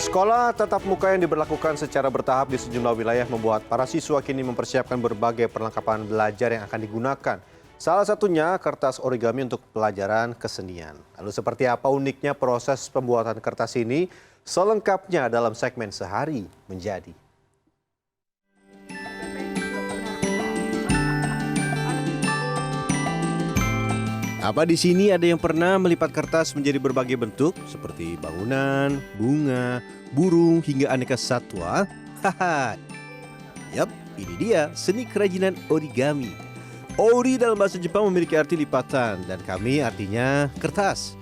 Sekolah tatap muka yang diberlakukan secara bertahap di sejumlah wilayah membuat para siswa kini mempersiapkan berbagai perlengkapan belajar yang akan digunakan. Salah satunya kertas origami untuk pelajaran kesenian. Lalu seperti apa uniknya proses pembuatan kertas ini? Selengkapnya dalam segmen Sehari Menjadi. Apa di sini ada yang pernah melipat kertas menjadi berbagai bentuk seperti bangunan, bunga, burung hingga aneka satwa? Haha. Yap, ini dia seni kerajinan origami. Ori dalam bahasa Jepang memiliki arti lipatan dan kami artinya kertas.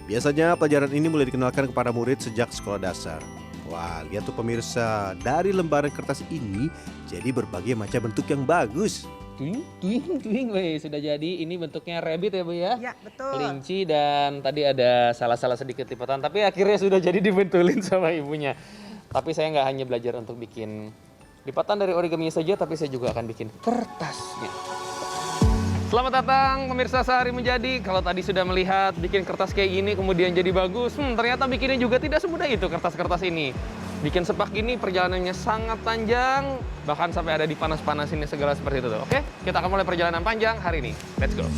Biasanya pelajaran ini mulai dikenalkan kepada murid sejak sekolah dasar. Wah, lihat tuh pemirsa, dari lembaran kertas ini jadi berbagai macam bentuk yang bagus. Tuing, weh, sudah jadi. Ini bentuknya rabbit ya Bu ya? Ya, betul. Kelinci dan tadi ada salah-salah sedikit lipatan. Tapi akhirnya sudah jadi dibentulin sama ibunya. Tapi saya nggak hanya belajar untuk bikin lipatan dari origami saja, tapi saya juga akan bikin kertasnya. Selamat datang pemirsa Sehari Menjadi. Kalau tadi sudah melihat bikin kertas kayak gini kemudian jadi bagus, ternyata bikinnya juga tidak semudah itu kertas-kertas ini. Bikin sepak ini perjalanannya sangat panjang, bahkan sampai ada dipanas-panas ini segala seperti itu. Oke, kita akan mulai perjalanan panjang hari ini. Let's go.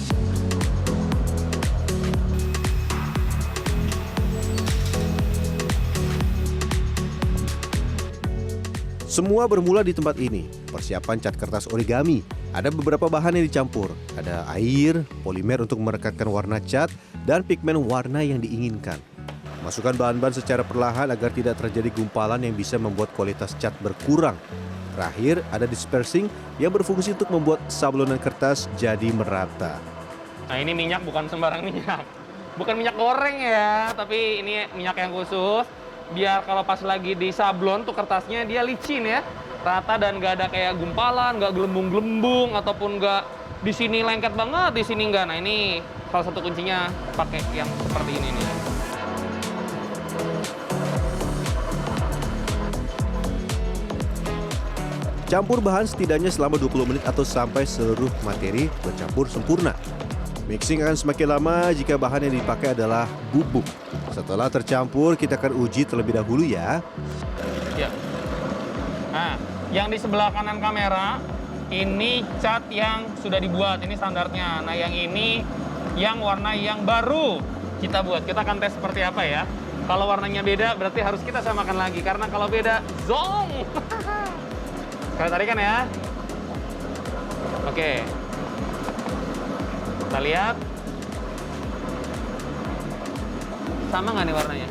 Semua bermula di tempat ini, persiapan cat kertas origami. Ada beberapa bahan yang dicampur, ada air, polimer untuk merekatkan warna cat, dan pigmen warna yang diinginkan. Masukkan bahan-bahan secara perlahan agar tidak terjadi gumpalan yang bisa membuat kualitas cat berkurang. Terakhir, ada dispersing yang berfungsi untuk membuat sablonan kertas jadi merata. Nah ini minyak bukan sembarang minyak. Bukan minyak goreng ya, tapi ini minyak yang khusus. Biar kalau pas lagi di sablon tuh kertasnya dia licin ya. Rata dan nggak ada kayak gumpalan, nggak gelembung-gelembung, ataupun nggak di sini lengket banget, di sini nggak. Nah ini salah satu kuncinya pakai yang seperti ini nih. Campur bahan setidaknya selama 20 menit atau sampai seluruh materi bercampur sempurna. Mixing akan semakin lama jika bahan yang dipakai adalah bubuk. Setelah tercampur, kita akan uji terlebih dahulu ya. Ya. Nah, yang di sebelah kanan kamera, ini cat yang sudah dibuat, ini standarnya. Nah, yang ini yang warna yang baru kita buat. Kita akan tes seperti apa ya. Kalau warnanya beda, berarti harus kita samakan lagi. Karena kalau beda, zong! Kita tarikan ya. Oke. Kita lihat. Sama nggak nih warnanya?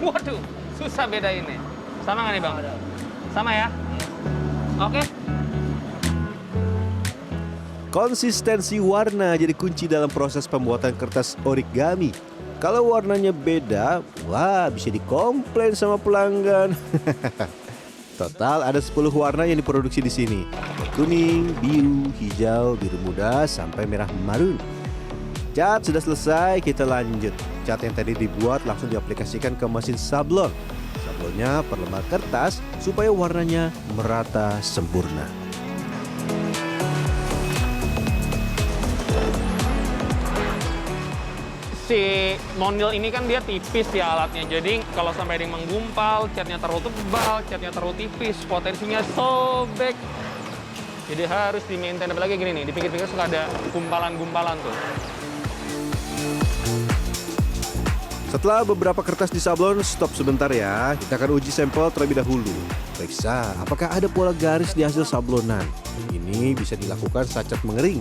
Waduh, susah beda ini. Sama nggak nih Bang? Sama ya? Oke. Konsistensi warna jadi kunci dalam proses pembuatan kertas origami. Kalau warnanya beda, wah bisa dikomplain sama pelanggan. Total ada 10 warna yang diproduksi di sini. Kuning, biru, hijau, biru muda, sampai merah marun. Cat sudah selesai, kita lanjut. Cat yang tadi dibuat langsung diaplikasikan ke mesin sablon. Sablonnya per lembar kertas supaya warnanya merata sempurna. Si monil ini kan dia tipis ya alatnya. Jadi kalau sampai ada yang menggumpal, catnya terlalu tebal, catnya terlalu tipis, potensinya sobek. Jadi harus di-maintain. Apalagi gini nih, di pinggir-pinggir suka ada gumpalan-gumpalan tuh. Setelah beberapa kertas disablon, stop sebentar ya. Kita akan uji sampel terlebih dahulu. Periksa apakah ada pola garis di hasil sablonan. Ini bisa dilakukan saat cat mengering.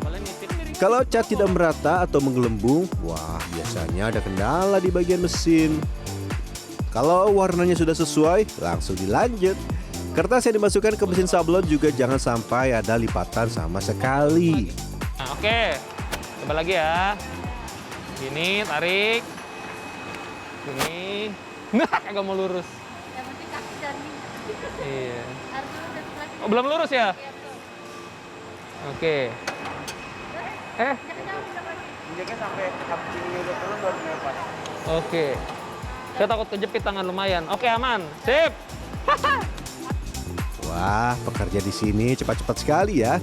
Kalau cat tidak merata atau menggelembung, wah biasanya ada kendala di bagian mesin. Kalau warnanya sudah sesuai, langsung dilanjut. Kertas yang dimasukkan ke mesin sablon juga jangan sampai ada lipatan sama sekali. Nah, oke. Coba lagi ya. Gini, tarik. Gini. Nah, kagak mau lurus. Yang penting kaki dari Iya. harus udah lagi. Oh, belum lurus ya? Iya, betul. Oke. Injaknya sampai sini udah turun baru ngepas. Oke. Saya takut kejepit tangan lumayan. Oke, aman. Sip. Wah, pekerja di sini cepat-cepat sekali ya.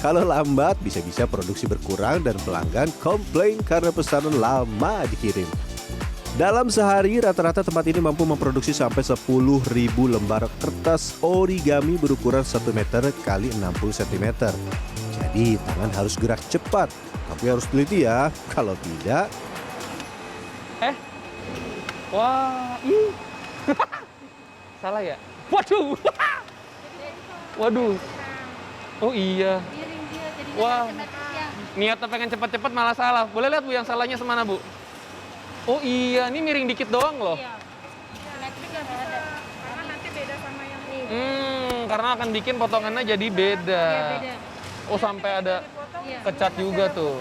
Kalau lambat, bisa-bisa produksi berkurang dan pelanggan komplain karena pesanan lama dikirim. Dalam sehari, rata-rata tempat ini mampu memproduksi sampai 10.000 lembar kertas origami berukuran 1 meter kali 60 cm. Jadi, tangan harus gerak cepat. Tapi harus teliti ya, kalau tidak... Wah, salah ya? Waduh, waduh. Oh iya. Miring dia jadinya Wah. simetrisnya. Niatnya pengen cepet-cepet malah salah. Boleh lihat Bu yang salahnya semana Bu? Oh iya, ini miring dikit doang loh. Iya. Simetrik nggak ada. Karena nanti beda sama yang ini. Karena akan bikin potongannya jadi beda. Iya beda. Oh sampai ada Iya. kecat juga tuh.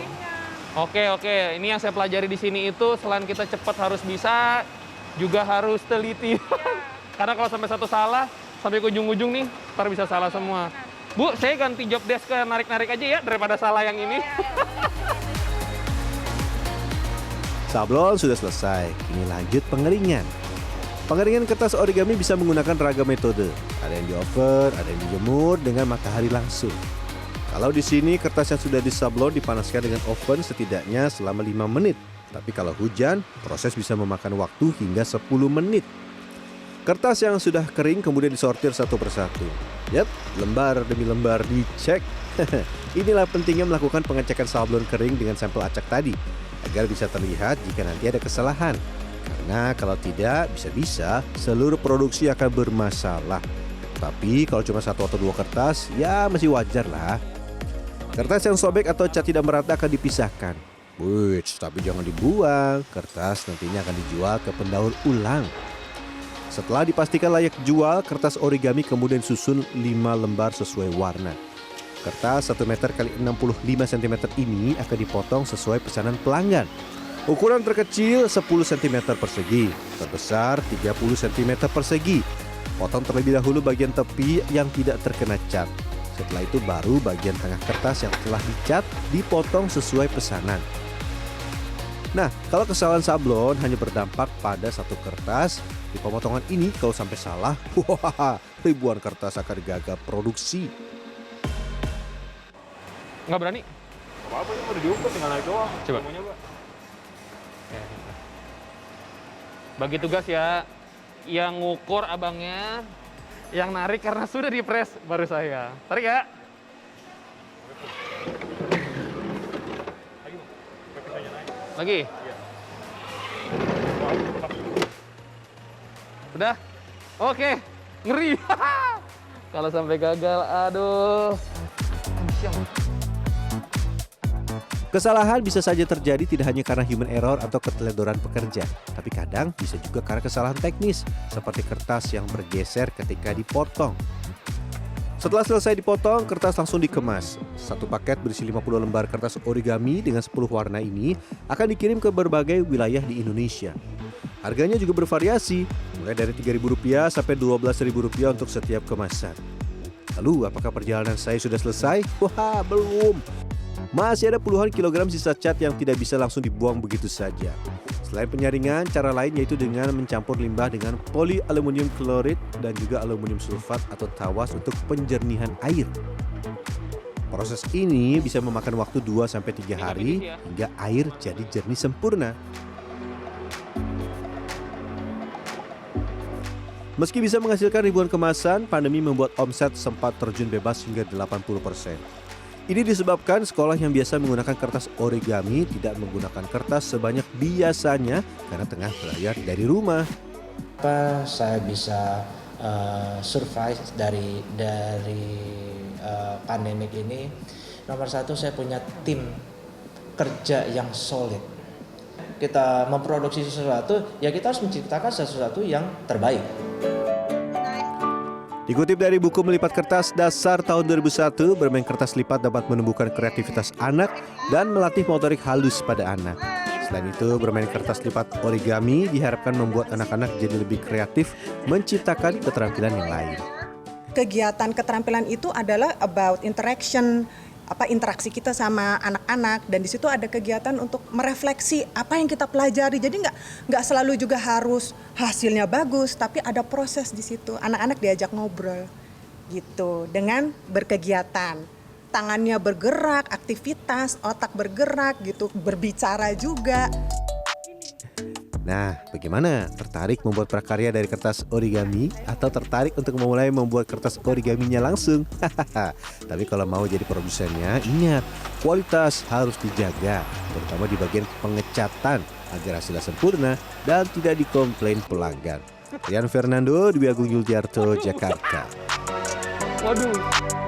Oke, ini yang saya pelajari di sini itu selain kita cepat harus bisa, juga harus teliti. Karena kalau sampai satu salah, sampai ke ujung-ujung nih, ntar bisa salah semua. Bu, saya ganti job desk ke narik-narik aja ya, daripada salah yang ini. Sablon sudah selesai, kini lanjut pengeringan. Pengeringan kertas origami bisa menggunakan ragam metode. Ada yang di oven, ada yang dijemur dengan matahari langsung. Kalau di sini kertas yang sudah disablon dipanaskan dengan oven setidaknya selama 5 menit. Tapi kalau hujan, proses bisa memakan waktu hingga 10 menit. Kertas yang sudah kering kemudian disortir satu persatu. Yap, lembar demi lembar dicek. Inilah pentingnya melakukan pengecekan sablon kering dengan sampel acak tadi, agar bisa terlihat jika nanti ada kesalahan. Karena kalau tidak, bisa-bisa seluruh produksi akan bermasalah. Tapi kalau cuma 1 atau 2 kertas, ya masih wajar lah. Kertas yang sobek atau cat tidak merata akan dipisahkan. Wih, tapi jangan dibuang. Kertas nantinya akan dijual ke pendaur ulang. Setelah dipastikan layak jual, kertas origami kemudian susun 5 lembar sesuai warna. Kertas 1 meter x 65 cm ini akan dipotong sesuai pesanan pelanggan. Ukuran terkecil 10 cm persegi, terbesar 30 cm persegi. Potong terlebih dahulu bagian tepi yang tidak terkena cat. Setelah itu baru bagian tengah kertas yang telah dicat dipotong sesuai pesanan. Nah, kalau kesalahan sablon hanya berdampak pada 1 kertas, di pemotongan ini kalau sampai salah, ribuan kertas akan gagal produksi. Nggak berani? Apa ini udah diukur tinggal naik doang. Coba. Mau nyoba. Bagi tugas ya, yang ngukur abangnya, yang narik karena sudah dipres baru saya. Tarik ya. Lagi? Udah? Oke. Ngeri. Kalau sampai gagal, aduh. Kesalahan bisa saja terjadi tidak hanya karena human error atau keteledoran pekerja, tapi kadang bisa juga karena kesalahan teknis, seperti kertas yang bergeser ketika dipotong. Setelah selesai dipotong, kertas langsung dikemas. Satu paket berisi 50 lembar kertas origami dengan 10 warna ini akan dikirim ke berbagai wilayah di Indonesia. Harganya juga bervariasi, mulai dari Rp3.000 sampai Rp12.000 untuk setiap kemasan. Lalu, apakah perjalanan saya sudah selesai? Wah, belum! Masih ada puluhan kilogram sisa cat yang tidak bisa langsung dibuang begitu saja. Selain penyaringan, cara lain yaitu dengan mencampur limbah dengan polialuminium klorid dan juga aluminium sulfat atau tawas untuk penjernihan air. Proses ini bisa memakan waktu 2-3 hari hingga air jadi jernih sempurna. Meski bisa menghasilkan ribuan kemasan, pandemi membuat omset sempat terjun bebas hingga 80%. Ini disebabkan sekolah yang biasa menggunakan kertas origami tidak menggunakan kertas sebanyak biasanya karena tengah belajar dari rumah. Apa saya bisa survive dari pandemik ini? Nomor 1, saya punya tim kerja yang solid. Kita memproduksi sesuatu, ya kita harus menciptakan sesuatu yang terbaik. Dikutip dari buku Melipat Kertas Dasar tahun 2001, bermain kertas lipat dapat menumbuhkan kreativitas anak dan melatih motorik halus pada anak. Selain itu, bermain kertas lipat origami diharapkan membuat anak-anak jadi lebih kreatif menciptakan keterampilan yang lain. Kegiatan keterampilan itu adalah about interaction, interaksi kita sama anak-anak, dan di situ ada kegiatan untuk merefleksi apa yang kita pelajari. Jadi nggak selalu juga harus hasilnya bagus, tapi ada proses di situ. Anak-anak diajak ngobrol gitu dengan berkegiatan, tangannya bergerak, aktivitas, otak bergerak gitu, berbicara juga. Nah, bagaimana? Tertarik membuat prakarya dari kertas origami atau tertarik untuk memulai membuat kertas origaminya langsung? Tapi kalau mau jadi produsennya, ingat, kualitas harus dijaga, terutama di bagian pengecatan agar hasilnya sempurna dan tidak dikomplain pelanggan. Rian Fernando, Dwi Agung Yuldiarto, Jakarta. Waduh.